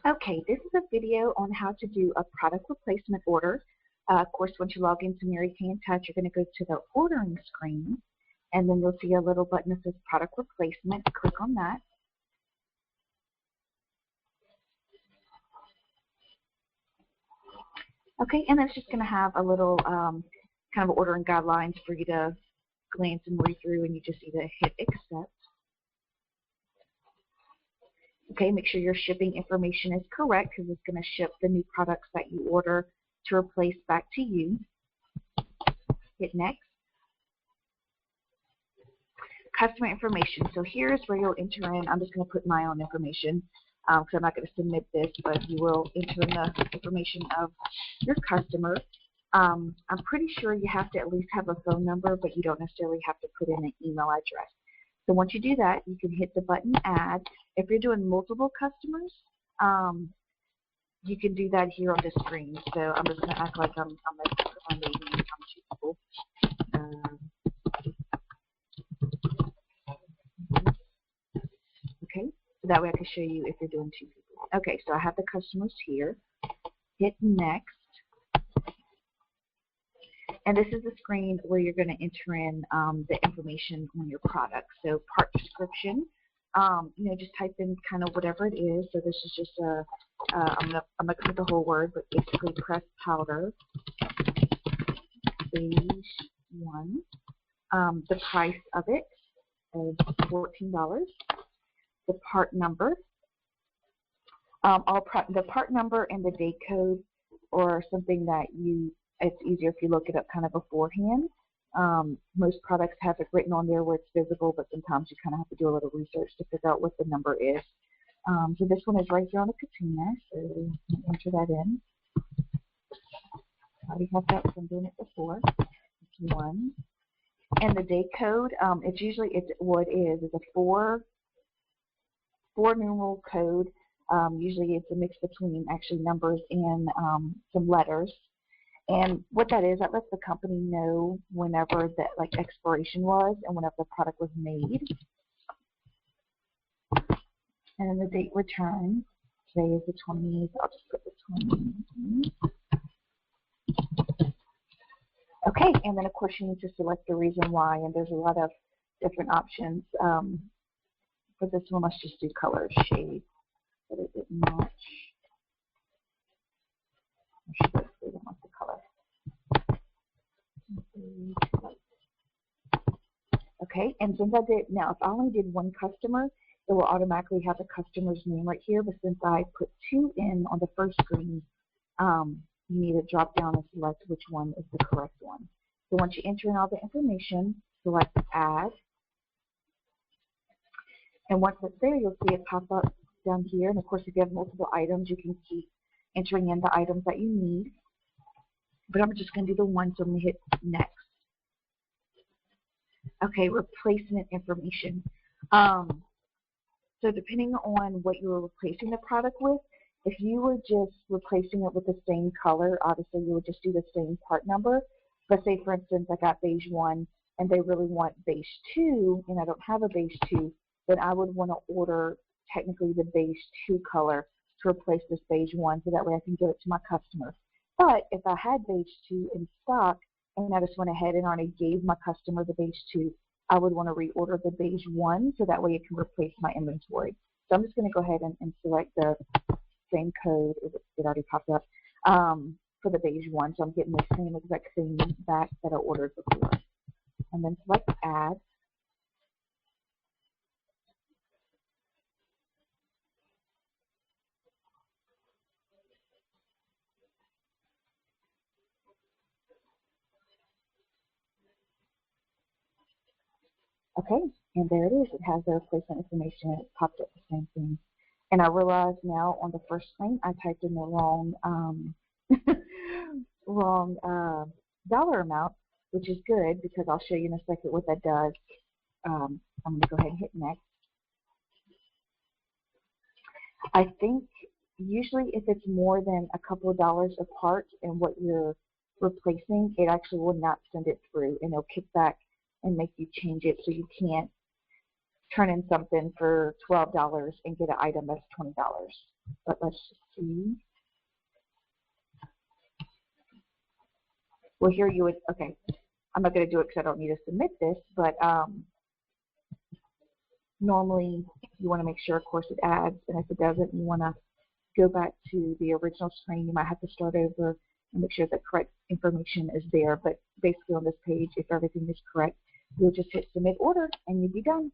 Okay, this is a video on how to do a product replacement order. Of course, once you log into Mary Kay InTouch, you're going to go to the ordering screen, and then you'll see a little button that says product replacement. Click on that. Okay, and it's just going to have a little kind of ordering guidelines for you to glance and read through, and you just either hit accept. Okay, make sure your shipping information is correct because it's going to ship the new products that you order to replace back to you. Hit next. Customer information. So here's where you'll enter in. I'm just going to put my own information because I'm not going to submit this, but you will enter in the information of your customer. I'm pretty sure you have to at least have a phone number, but you don't necessarily have to put in an email address. So once you do that, you can hit the button Add. If you're doing multiple customers, you can do that here on the screen. So I'm just going to act like I'm my name and two people. Okay, so that way I can show you if you're doing two people. Okay, so I have the customers here. Hit Next. And this is the screen where you're going to enter in the information on your product. So part description, just type in kind of whatever it is. So this is just I'm gonna put the whole word, but basically pressed powder, beige 1. The price of it is $14. The part number, the part number and the date code, or something that it's easier if you look it up kind of beforehand. Most products have it written on there where it's visible, but sometimes you kind of have to do a little research to figure out what the number is. So this one is right here on the container, so enter that in. I already have that because I'm doing it before. It's 1. And the date code, what it is a four numeral code. Usually it's a mix between actually numbers and some letters. And what that is, that lets the company know whenever that expiration was and whenever the product was made. And then the date return. Today is the 20th. I'll just put the 20th. Okay, and then of course you need to select the reason why, and there's a lot of different options. For this one, let's just do color shade. But it didn't match. We don't want the color. Okay, and since I did, now if I only did one customer, it will automatically have the customer's name right here, but since I put 2 in on the first screen, you need to drop down and select which one is the correct one. So once you enter in all the information, select Add. And once it's there, you'll see it pop up down here. And of course, if you have multiple items, you can keep entering in the items that you need. But I'm just going to do the one, so I'm going to hit Next. Okay, replacement information. So depending on what you were replacing the product with, if you were just replacing it with the same color, obviously you would just do the same part number. But say, for instance, I got beige 1, and they really want beige 2, and I don't have a beige 2, then I would want to order technically the beige 2 color to replace this beige 1, so that way I can give it to my customer. But if I had beige 2 in stock, and I just went ahead and already gave my customer the beige 2, I would want to reorder the beige 1, so that way it can replace my inventory. So I'm just going to go ahead and select the same code. It already popped up for the beige 1, so I'm getting the same exact thing back that I ordered before. And then select Add. Okay, and there it is. It has the replacement information. It popped up the same thing. And I realize now on the first screen I typed in the wrong dollar amount, which is good because I'll show you in a second what that does. I'm going to go ahead and hit Next. I think usually if it's more than a couple of dollars apart and what you're replacing, it actually will not send it through, and it'll kick back and make you change it, so you can't turn in something for $12 and get an item that's $20. But let's just see. Well, here you would, okay, I'm not going to do it because I don't need to submit this, but normally you want to make sure, of course, it adds, and if it doesn't, you want to go back to the original screen. You might have to start over and make sure the correct information is there. But basically on this page, if everything is correct, you'll just hit submit order and you'll be done.